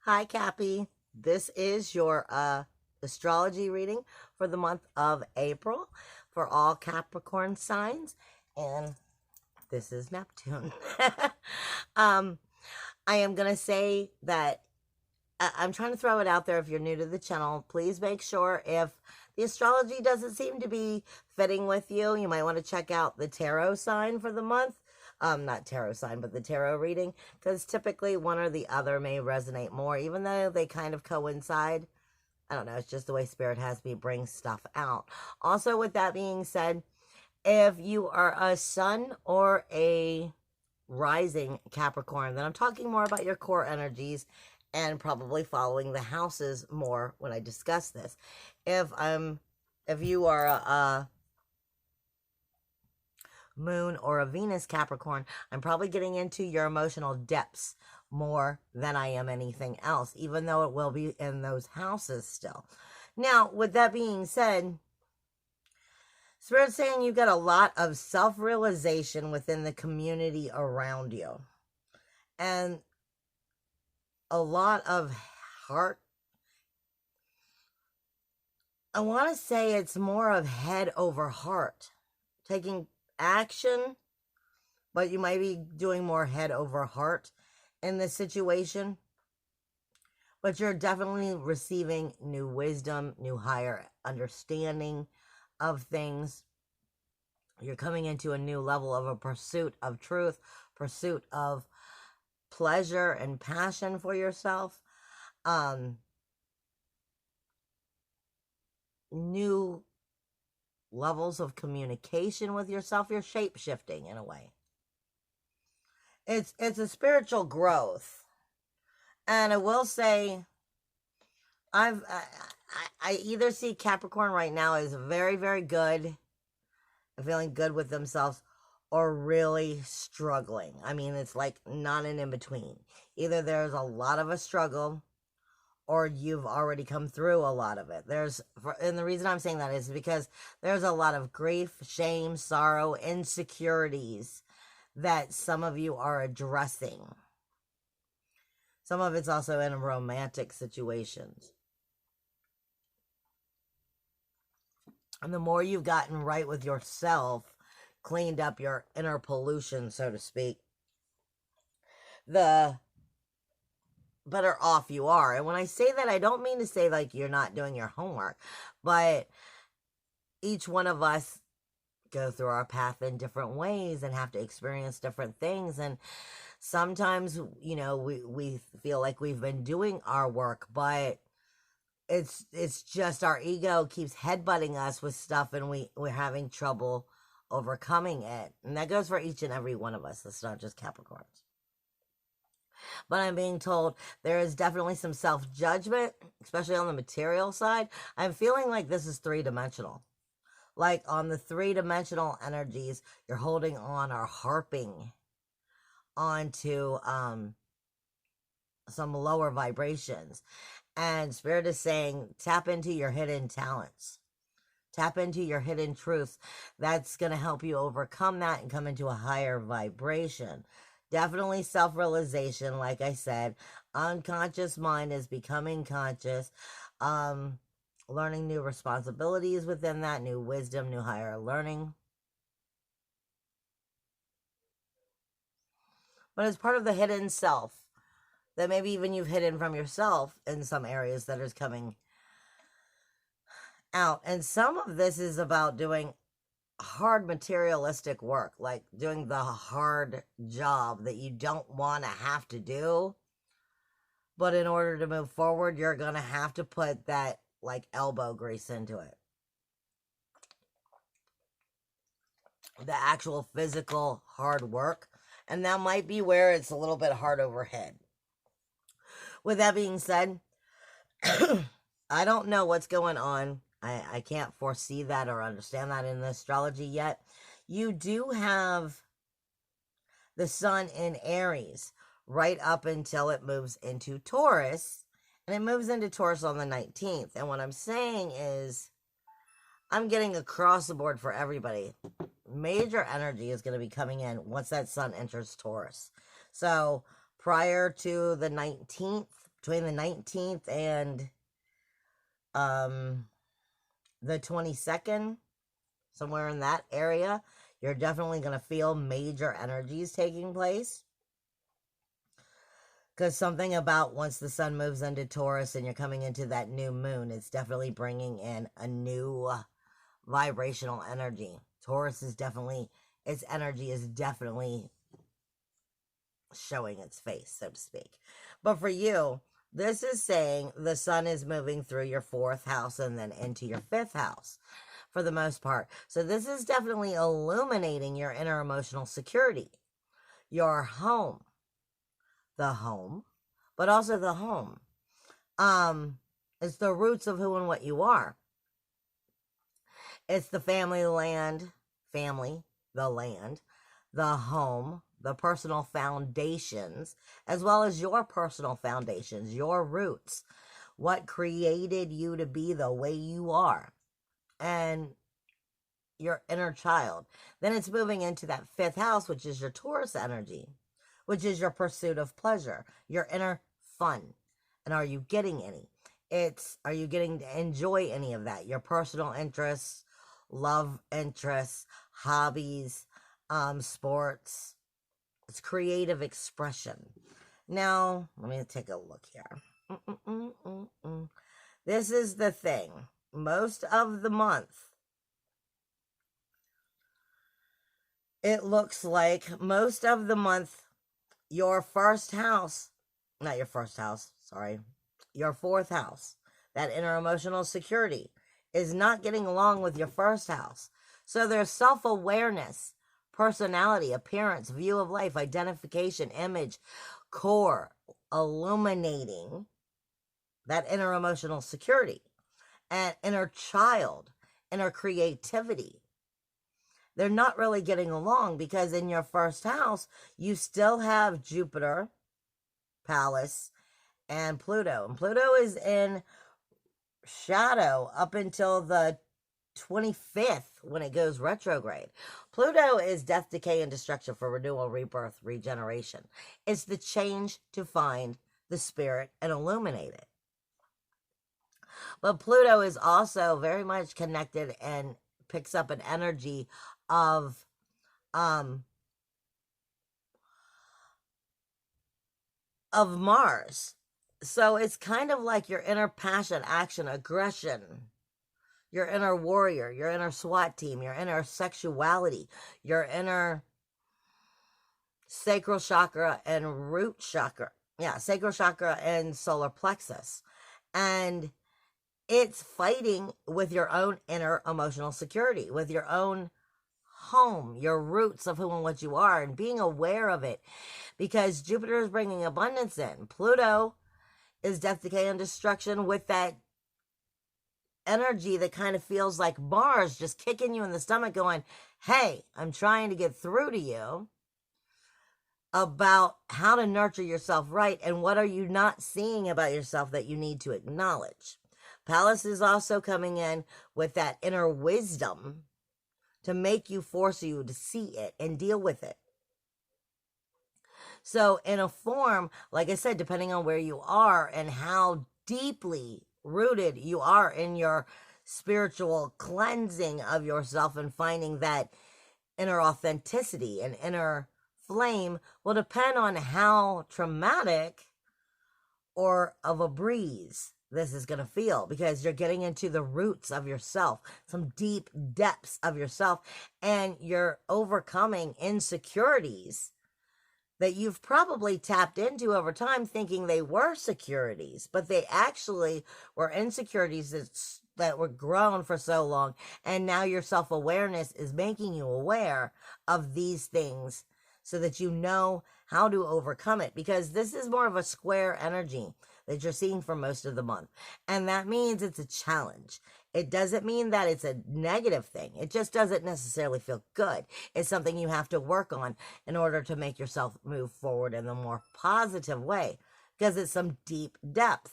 Hi, Cappy. This is your astrology reading for the month of April for all Capricorn signs, and this is Neptune. um, I am gonna say that I'm trying to throw it out there. If you're new to the channel, please make sure if the astrology doesn't seem to be fitting with you, you might want to check out the tarot sign for the month. Not tarot sign, but the tarot reading, because typically one or the other may resonate more, even though they kind of coincide. I don't know, it's just the way Spirit has me bring stuff out. Also, with that being said, if you are a sun or a rising Capricorn, then I'm talking more about your core energies and probably following the houses more when I discuss this. If you are a Moon or a Venus Capricorn, I'm probably getting into your emotional depths more than I am anything else, even though it will be in those houses still. Now, with that being said, Spirit's saying you've got a lot of self-realization within the community around you. And a lot of heart. I want to say it's more of head over heart. Taking action, but you might be doing more head over heart in this situation. But you're definitely receiving new wisdom, new higher understanding of things. You're coming into a new level of a pursuit of truth, pursuit of pleasure and passion for yourself. New levels of communication with yourself. You're shape-shifting in a way. It's a spiritual growth. And I will say, I either see Capricorn right now as very, very good, feeling good with themselves, or really struggling. I mean, it's like not an in-between. Either there's a lot of a struggle, or you've already come through a lot of it. And the reason I'm saying that is because there's a lot of grief, shame, sorrow, insecurities that some of you are addressing. Some of it's also in romantic situations. And the more you've gotten right with yourself, cleaned up your inner pollution, so to speak, the better off you are. And when I say that, I don't mean to say like you're not doing your homework, but each one of us go through our path in different ways and have to experience different things. And sometimes, you know, we feel like we've been doing our work, but it's just our ego keeps headbutting us with stuff, and we're having trouble overcoming it. And that goes for each and every one of us. It's not just Capricorns. But I'm being told there is definitely some self-judgment, especially on the material side. I'm feeling like this is three-dimensional. Like on the three-dimensional energies, you're holding on or harping onto some lower vibrations. And Spirit is saying, tap into your hidden talents. Tap into your hidden truths. That's going to help you overcome that and come into a higher vibration. Definitely self-realization, like I said. Unconscious mind is becoming conscious. Learning new responsibilities within that, new wisdom, new higher learning. But it's part of the hidden self that maybe even you've hidden from yourself in some areas that is coming out. And some of this is about doing hard materialistic work, like doing the hard job that you don't want to have to do. But in order to move forward, you're going to have to put that like elbow grease into it. The actual physical hard work. And that might be where it's a little bit hard overhead. With that being said, I don't know what's going on. I can't foresee that or understand that in the astrology yet. You do have the sun in Aries right up until it moves into Taurus. And it moves into Taurus on the 19th. And what I'm saying is, I'm getting across the board for everybody. Major energy is going to be coming in once that sun enters Taurus. So prior to the 19th, between the 19th and the 22nd, somewhere in that area, you're definitely going to feel major energies taking place. Because something about once the sun moves into Taurus and you're coming into that new moon, it's definitely bringing in a new vibrational energy. Taurus is definitely, its energy is definitely showing its face, so to speak. But for you, this is saying the sun is moving through your 4th house and then into your 5th house for the most part. So this is definitely illuminating your inner emotional security, your home, the home, but also the home. It's the roots of who and what you are. It's the family, the land, the home, the personal foundations, as well as your personal foundations, your roots, what created you to be the way you are, and your inner child. Then it's moving into that 5th house, which is your Taurus energy, which is your pursuit of pleasure, your inner fun. And are you getting any? Are you getting to enjoy any of that? Your personal interests, love interests, hobbies, sports. It's creative expression. Now, let me take a look here. This is the thing. Most of the month, it looks like most of the month, your 4th house, that inner emotional security, is not getting along with your 1st house. So there's self-awareness, personality, appearance, view of life, identification, image, core, illuminating that inner emotional security and inner child, inner creativity. They're not really getting along because in your 1st house, you still have Jupiter, Pallas, and Pluto. And Pluto is in shadow up until the 25th when it goes retrograde. Pluto is death, decay, and destruction for renewal, rebirth, regeneration. It's the change to find the spirit and illuminate it. But Pluto is also very much connected and picks up an energy of Mars. So it's kind of like your inner passion, action, aggression, your inner warrior, your inner SWAT team, your inner sexuality, your inner sacral chakra and root chakra. Yeah, sacral chakra and solar plexus. And it's fighting with your own inner emotional security, with your own home, your roots of who and what you are, and being aware of it. Because Jupiter is bringing abundance in. Pluto is death, decay, and destruction with that energy that kind of feels like Mars just kicking you in the stomach going, hey, I'm trying to get through to you about how to nurture yourself right and what are you not seeing about yourself that you need to acknowledge. Pallas is also coming in with that inner wisdom to force you to see it and deal with it. So in a form, like I said, depending on where you are and how deeply rooted you are in your spiritual cleansing of yourself and finding that inner authenticity and inner flame will depend on how traumatic or of a breeze this is going to feel, because you're getting into the roots of yourself, some deep depths of yourself, and you're overcoming insecurities that you've probably tapped into over time thinking they were securities, but they actually were insecurities that were grown for so long, and now your self-awareness is making you aware of these things so that you know how to overcome it, because this is more of a square energy that you're seeing for most of the month, and that means it's a challenge. It doesn't mean that it's a negative thing. It just doesn't necessarily feel good. It's something you have to work on in order to make yourself move forward in a more positive way, because it's some deep depth.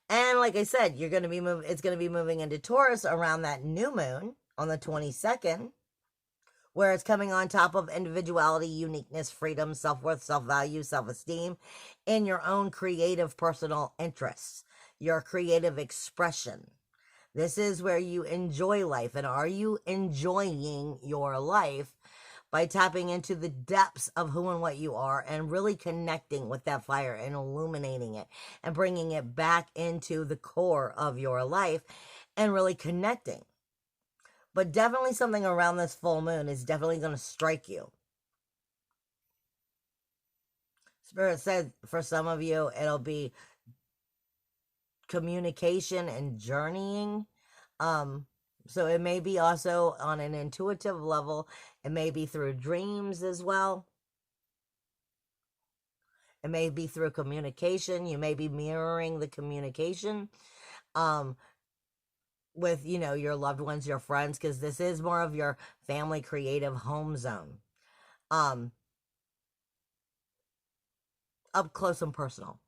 And like I said, it's going to be moving into Taurus around that new moon on the 22nd, where it's coming on top of individuality, uniqueness, freedom, self-worth, self-value, self-esteem, in your own creative personal interests, your creative expression. This is where you enjoy life. And are you enjoying your life by tapping into the depths of who and what you are and really connecting with that fire and illuminating it and bringing it back into the core of your life and really connecting? But definitely something around this full moon is definitely going to strike you. Spirit said for some of you, it'll be communication and journeying. So it may be also on an intuitive level. It may be through dreams as well. It may be through communication. You may be mirroring the communication with, you know, your loved ones, your friends, because this is more of your family creative home zone. Up close and personal.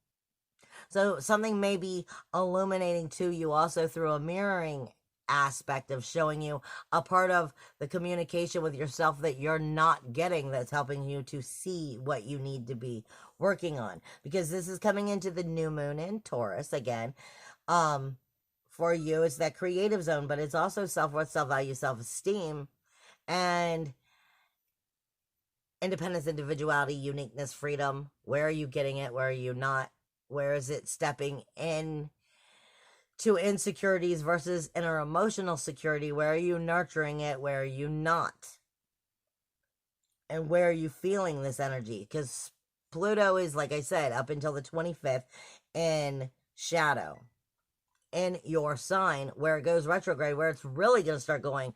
So something may be illuminating to you also through a mirroring aspect of showing you a part of the communication with yourself that you're not getting, that's helping you to see what you need to be working on. Because this is coming into the new moon in Taurus again. For you, it's that creative zone, but it's also self-worth, self-value, self-esteem, and independence, individuality, uniqueness, freedom. Where are you getting it? Where are you not? Where is it stepping in to insecurities versus inner emotional security? Where are you nurturing it? Where are you not? And where are you feeling this energy? Because Pluto is, like I said, up until the 25th in shadow in your sign, where it goes retrograde, where it's really going to start going.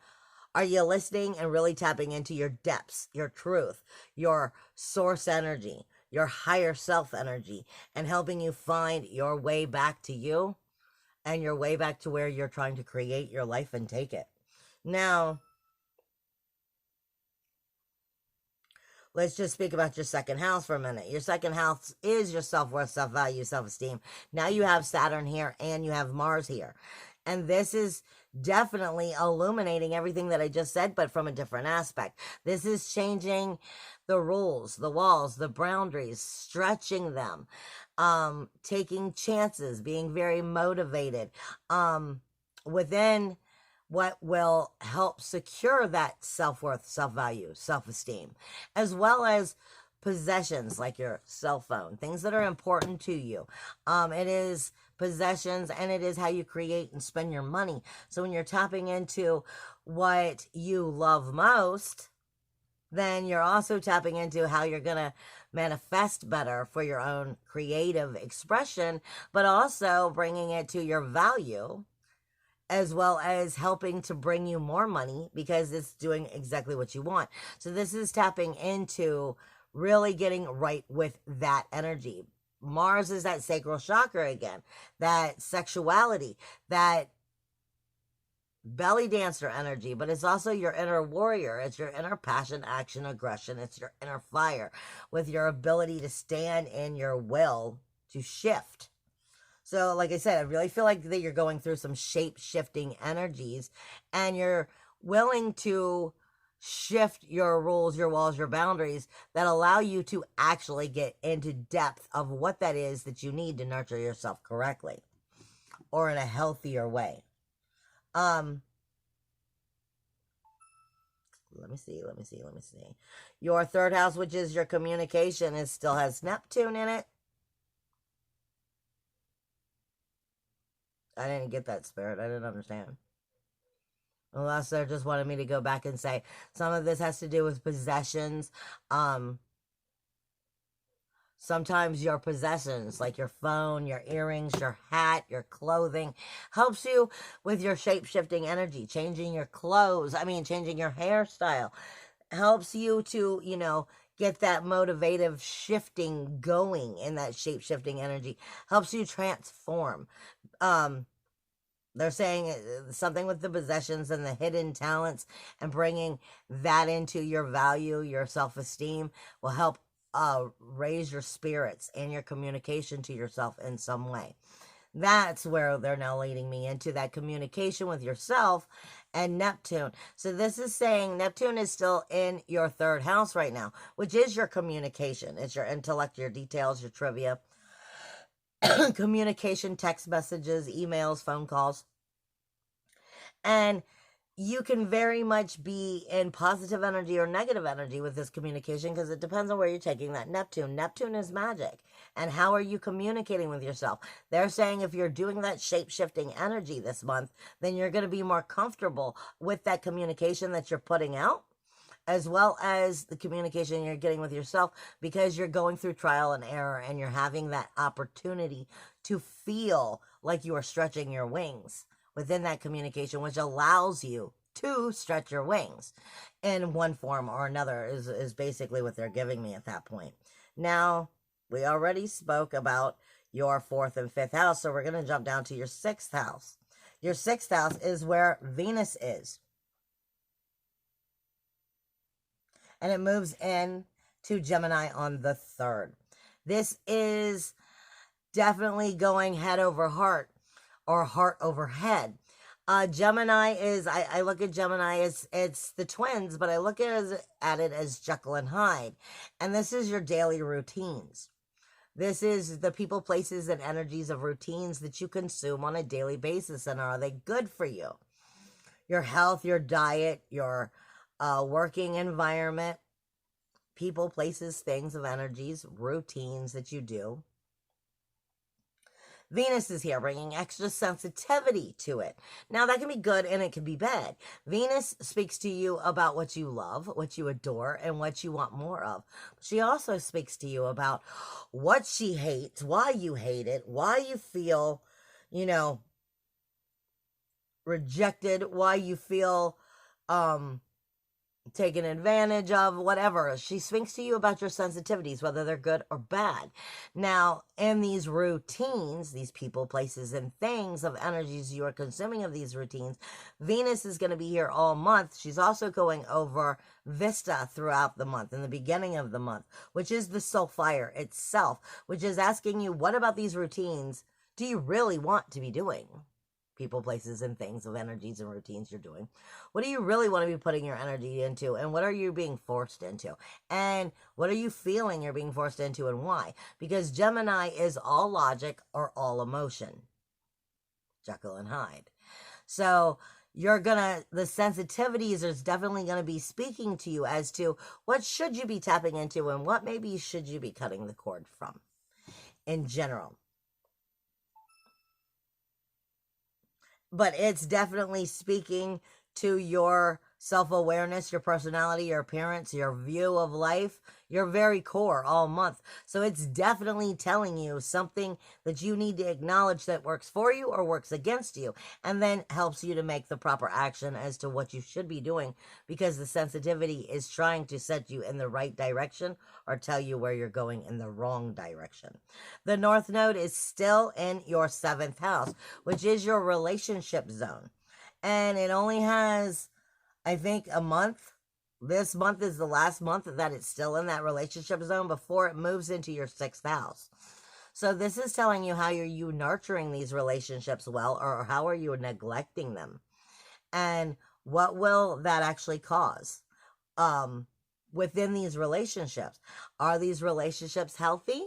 Are you listening and really tapping into your depths, your truth, your source energy, your higher self energy, and helping you find your way back to you and your way back to where you're trying to create your life and take it? Now, let's just speak about your second house for a minute. Your second house is your self-worth, self-value, self-esteem. Now you have Saturn here and you have Mars here. And this is definitely illuminating everything that I just said, but from a different aspect. This is changing the rules, the walls, the boundaries, stretching them, taking chances, being very motivated, within what will help secure that self-worth, self-value, self-esteem, as well as possessions like your cell phone, things that are important to you. It is possessions, and it is how you create and spend your money. So when you're tapping into what you love most, then you're also tapping into how you're going to manifest better for your own creative expression, but also bringing it to your value, as well as helping to bring you more money because it's doing exactly what you want. So this is tapping into really getting right with that energy. Mars is that sacral chakra again, that sexuality, that belly dancer energy, but it's also your inner warrior. It's your inner passion, action, aggression. It's your inner fire with your ability to stand in your will to shift. So like I said, I really feel like that you're going through some shape-shifting energies, and you're willing to shift your rules, your walls, your boundaries that allow you to actually get into depth of what that is that you need to nurture yourself correctly or in a healthier way. Let me see. Your third house, which is your communication, still has Neptune in it. I didn't get that, Spirit. I didn't understand. Unless they just wanted me to go back and say some of this has to do with possessions. Sometimes your possessions, like your phone, your earrings, your hat, your clothing, helps you with your shape-shifting energy, changing your clothes, changing your hairstyle, helps you to, get that motivative shifting going in that shape-shifting energy, helps you transform. They're saying something with the possessions and the hidden talents and bringing that into your value, your self-esteem will help raise your spirits and your communication to yourself in some way. That's where they're now leading me into, that communication with yourself and Neptune. So this is saying Neptune is still in your third house right now, which is your communication. It's your intellect, your details, your trivia, communication, text messages, emails, phone calls. And you can very much be in positive energy or negative energy with this communication, because it depends on where you're taking that Neptune. Neptune is magic. And how are you communicating with yourself? They're saying if you're doing that shape-shifting energy this month, then you're going to be more comfortable with that communication that you're putting out, as well as the communication you're getting with yourself, because you're going through trial and error and you're having that opportunity to feel like you are stretching your wings within that communication, which allows you to stretch your wings in one form or another, is basically what they're giving me at that point. Now, we already spoke about your 4th and 5th house, so we're going to jump down to your 6th house. Your 6th house is where Venus is. And it moves in to Gemini on the 3rd. This is definitely going head over heart, or heart over head. Gemini is, I look at Gemini as, it's the twins, but I look at it as Jekyll and Hyde. And this is your daily routines. This is the people, places, and energies of routines that you consume on a daily basis. And are they good for you? Your health, your diet, your working environment, people, places, things of energies, routines that you do. Venus is here, bringing extra sensitivity to it. Now, that can be good and it can be bad. Venus speaks to you about what you love, what you adore, and what you want more of. She also speaks to you about what she hates, why you hate it, why you feel, rejected, why you feel taken advantage of, whatever. She speaks to you about your sensitivities, whether they're good or bad. Now, in these routines, these people, places, and things of energies you are consuming of these routines, Venus is going to be here all month. She's also going over Vista throughout the month, in the beginning of the month, which is the soul fire itself, which is asking you, what about these routines do you really want to be doing? People, places, and things of energies and routines you're doing. What do you really want to be putting your energy into? And what are you being forced into? And what are you feeling you're being forced into, and why? Because Gemini is all logic or all emotion. Jekyll and Hyde. So the sensitivities is definitely going to be speaking to you as to what should you be tapping into and what maybe should you be cutting the cord from in general. But it's definitely speaking to your self-awareness, your personality, your appearance, your view of life, your very core all month. So it's definitely telling you something that you need to acknowledge that works for you or works against you, and then helps you to make the proper action as to what you should be doing, because the sensitivity is trying to set you in the right direction or tell you where you're going in the wrong direction. The North Node is still in your 7th house, which is your relationship zone. And it only has, I think, a month. This month is the last month that it's still in that relationship zone before it moves into your 6th house. So this is telling you how are you nurturing these relationships well, or how are you neglecting them? And what will that actually cause within these relationships? Are these relationships healthy?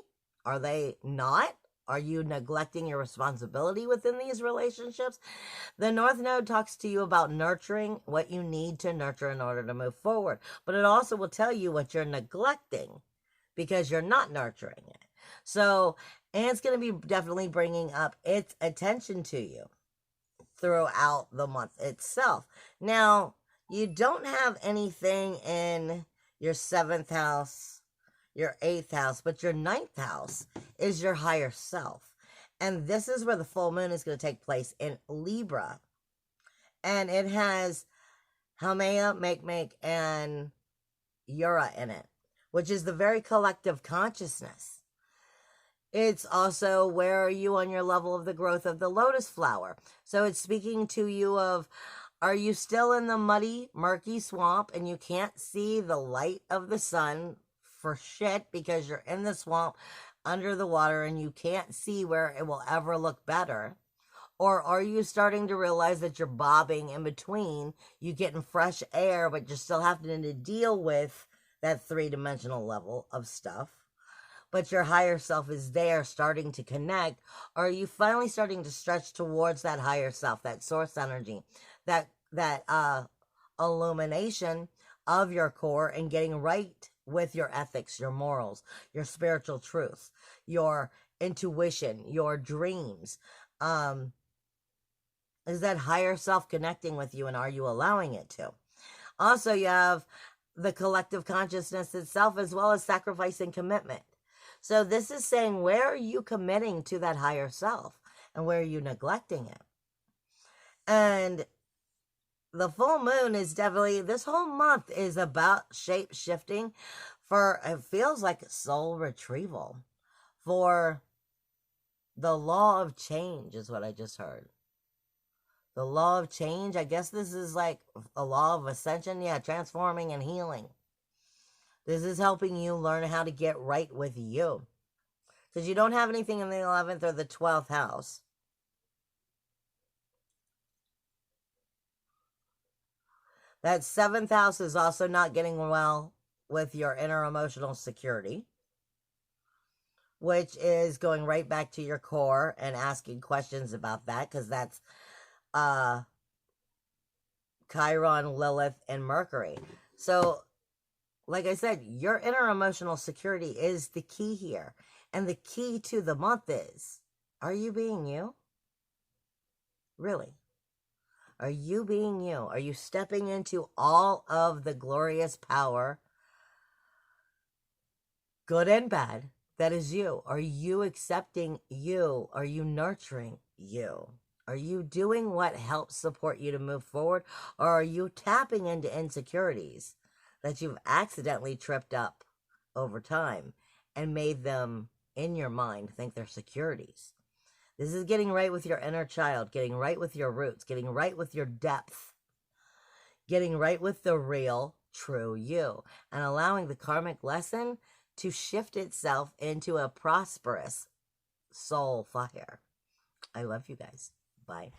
Are they not? Are you neglecting your responsibility within these relationships? The North Node talks to you about nurturing what you need to nurture in order to move forward. But it also will tell you what you're neglecting because you're not nurturing it. So, and it's going to be definitely bringing up its attention to you throughout the month itself. Now, you don't have anything in your 7th house, your 8th house, but your 9th house is your higher self. And this is where the full moon is going to take place in Libra. And it has Haumea, Makemake, and Yura in it, which is the very collective consciousness. It's also, where are you on your level of the growth of the lotus flower? So it's speaking to you of, are you still in the muddy, murky swamp and you can't see the light of the sun for shit because you're in the swamp, under the water and you can't see where it will ever look better? Or are you starting to realize that you're bobbing in between, you getting fresh air, but you're still having to deal with that three-dimensional level of stuff? But your higher self is there starting to connect. Or are you finally starting to stretch towards that higher self, that source energy, that illumination of your core, and getting right with your ethics, your morals, your spiritual truth, your intuition, your dreams? Is that higher self connecting with you, and are you allowing it to? Also, you have the collective consciousness itself, as well as sacrifice and commitment. So this is saying, where are you committing to that higher self, and where are you neglecting it? And the full moon is definitely, this whole month is about shape shifting for, it feels like soul retrieval, for the law of change is what I just heard. The law of change, I guess this is like a law of ascension. Yeah, transforming and healing. This is helping you learn how to get right with you. Because you don't have anything in the 11th or the 12th house. That 7th house is also not getting well with your inner emotional security, which is going right back to your core and asking questions about that, because that's Chiron, Lilith, and Mercury. So, like I said, your inner emotional security is the key here. And the key to the month is, are you being you? Really? Are you being you? Are you stepping into all of the glorious power, good and bad, that is you? Are you accepting you? Are you nurturing you? Are you doing what helps support you to move forward? Or are you tapping into insecurities that you've accidentally tripped up over time and made them, in your mind, think they're securities? This is getting right with your inner child, getting right with your roots, getting right with your depth, getting right with the real, true you, and allowing the karmic lesson to shift itself into a prosperous soul fire. I love you guys. Bye.